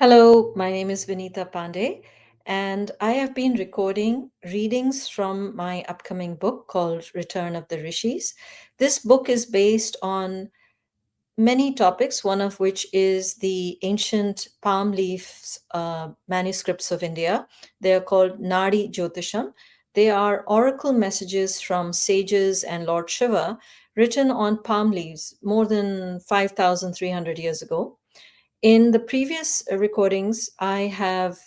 Hello, my name is Vinita Pandey, and I have been recording readings from my upcoming book called Return of the Rishis. This book is based on many topics, one of which is the ancient palm leaves manuscripts of India. They are called Naadi Jyothisham. They are oracle messages from sages and Lord Shiva written on palm leaves more than 5,300 years ago. In the previous recordings, I have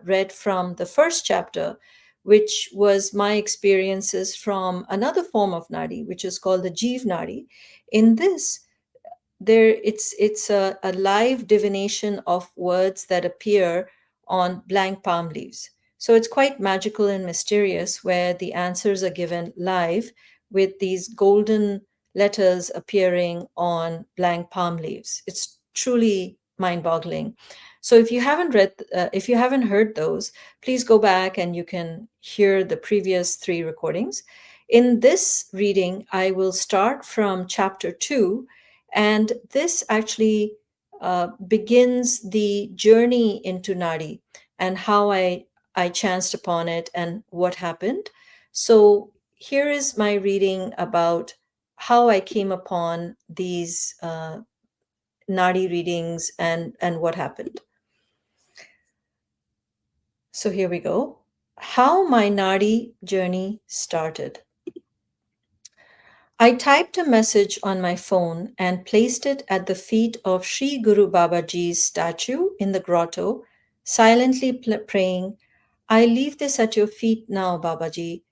read from the first chapter, which was my experiences from another form of nadi, which is called the Jeev Nadi. In this, it's a live divination of words that appear on blank palm leaves. So it's quite magical and mysterious, where the answers are given live with these golden letters appearing on blank palm leaves. It's truly mind-boggling. So if you haven't heard those, please go back and you can hear the previous three recordings. In this reading, I will start from chapter 2, and this actually begins the journey into Nadi and how I chanced upon it and what happened. So here is my reading about how I came upon these Nadi readings and what happened. So here we go. How my Nadi journey started. I typed a message on my phone and placed it at the feet of Sri Guru Babaji's statue in the grotto, silently praying, I leave this at your feet now, Babaji.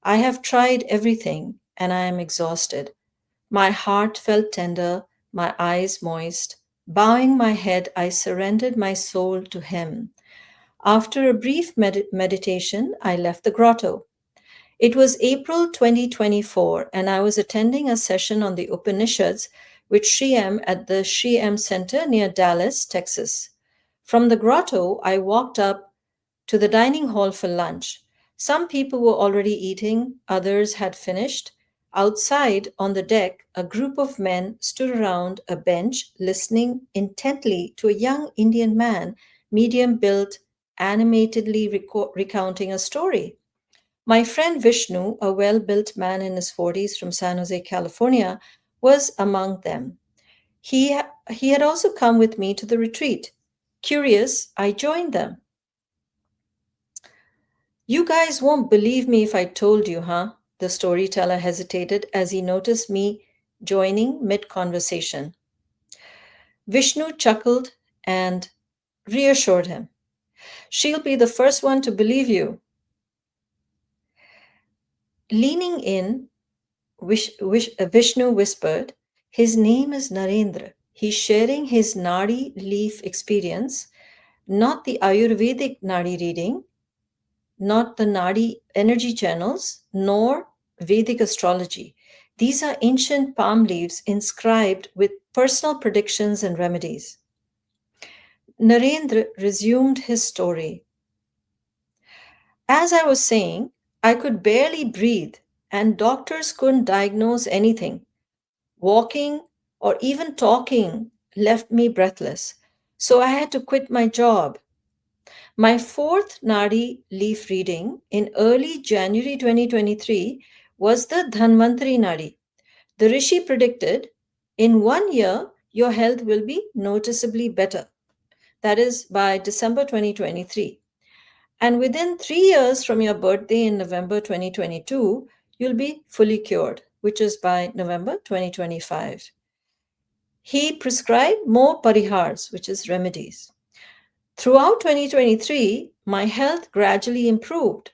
I have tried everything and I am exhausted. My heart felt tender, my eyes moist. Bowing my head, I surrendered my soul to him. After a brief meditation, I left the grotto. It was April 2024, and I was attending a session on the Upanishads with Sri M at the Sri M Center near Dallas, Texas. From the grotto, I walked up to the dining hall for lunch. Some people were already eating, others had finished. Outside, on the deck, a group of men stood around a bench listening intently to a young Indian man, medium built, animatedly recounting a story. My friend Vishnu, a well built man in his 40s from San Jose, California, was among them. He had also come with me to the retreat. Curious, I joined them. You guys won't believe me if I told you, huh? The storyteller hesitated as he noticed me joining mid conversation. Vishnu chuckled and reassured him. She'll be the first one to believe you. Leaning in, Vishnu whispered, his name is Narendra. He's sharing his Nadi leaf experience, not the Ayurvedic Nadi reading, not the Nadi energy channels, nor Vedic astrology. These are ancient palm leaves inscribed with personal predictions and remedies. Narendra resumed his story. As I was saying, I could barely breathe, and doctors couldn't diagnose anything. Walking or even talking left me breathless, so I had to quit my job. My fourth Nadi leaf reading in early January 2023 was the Dhanvantari Nadi. The Rishi predicted, in 1 year, your health will be noticeably better. That is by December 2023. And within 3 years from your birthday in November 2022, you'll be fully cured, which is by November 2025. He prescribed more parihars, which is remedies. Throughout 2023, my health gradually improved.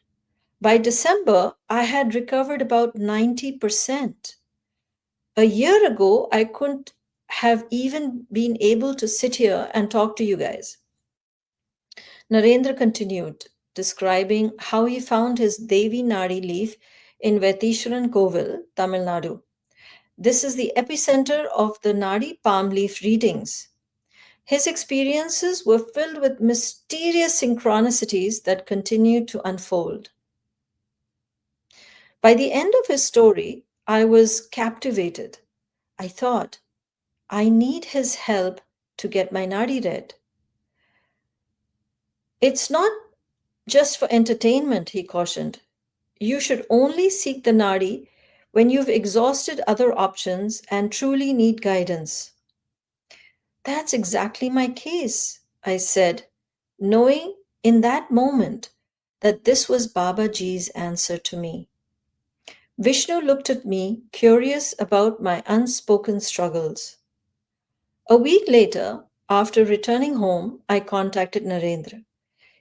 By December, I had recovered about 90%. A year ago, I couldn't have even been able to sit here and talk to you guys. Narendra continued, describing how he found his Devi Nadi leaf in Vetisharan Kovil, Tamil Nadu. This is the epicenter of the Nadi palm leaf readings. His experiences were filled with mysterious synchronicities that continued to unfold. By the end of his story, I was captivated. I thought, I need his help to get my Nadi read. It's not just for entertainment, he cautioned. You should only seek the Nadi when you've exhausted other options and truly need guidance. That's exactly my case, I said, knowing in that moment that this was Babaji's answer to me. Vishnu looked at me, curious about my unspoken struggles. A week later, after returning home, I contacted Narendra.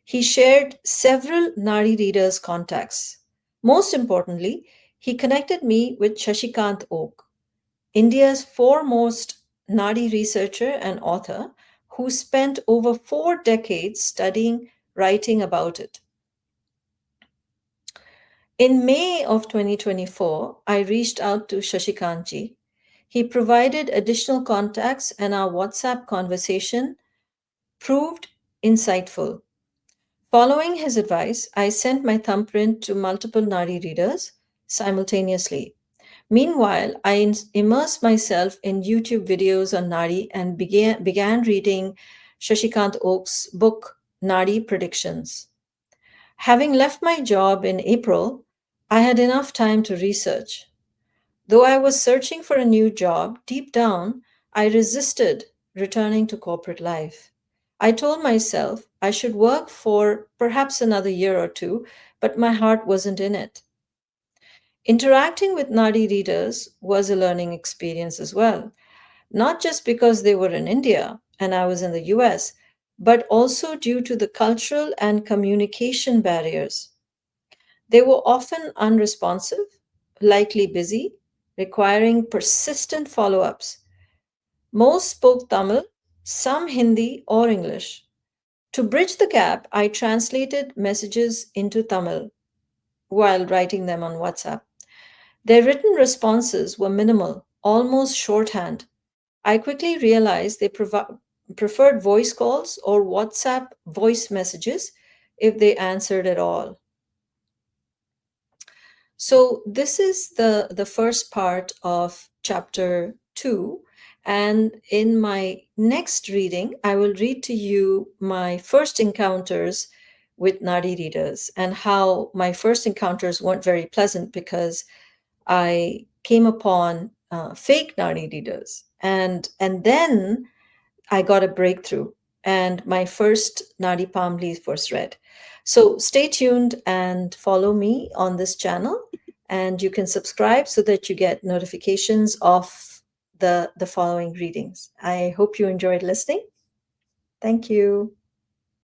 He shared several Nadi readers' contacts. Most importantly, he connected me with Shashikant Oak, India's foremost Nadi researcher and author, who spent over 4 decades studying, writing about it. In May of 2024, I reached out to Shashikantji. He provided additional contacts, and our WhatsApp conversation proved insightful. Following his advice, I sent my thumbprint to multiple Nadi readers simultaneously. Meanwhile, I immersed myself in YouTube videos on Nadi and began reading Shashikant Oak's book, Nadi Predictions. Having left my job in April, I had enough time to research. Though I was searching for a new job, deep down, I resisted returning to corporate life. I told myself I should work for perhaps another year or two, but my heart wasn't in it. Interacting with Nadi readers was a learning experience as well, not just because they were in India and I was in the US, but also due to the cultural and communication barriers. They were often unresponsive, likely busy, requiring persistent follow ups. Most spoke Tamil, some Hindi or English. To bridge the gap, I translated messages into Tamil while writing them on WhatsApp. Their written responses were minimal, almost shorthand. I quickly realized they preferred voice calls or WhatsApp voice messages if they answered at all. So this is the first part of chapter 2, and in my next reading I will read to you my first encounters with Nadi readers and how my first encounters weren't very pleasant because I came upon fake Nadi readers, and then I got a breakthrough, and my first Nadi palm leaf was read. So stay tuned and follow me on this channel, and you can subscribe so that you get notifications of the following readings. I hope you enjoyed listening. Thank you.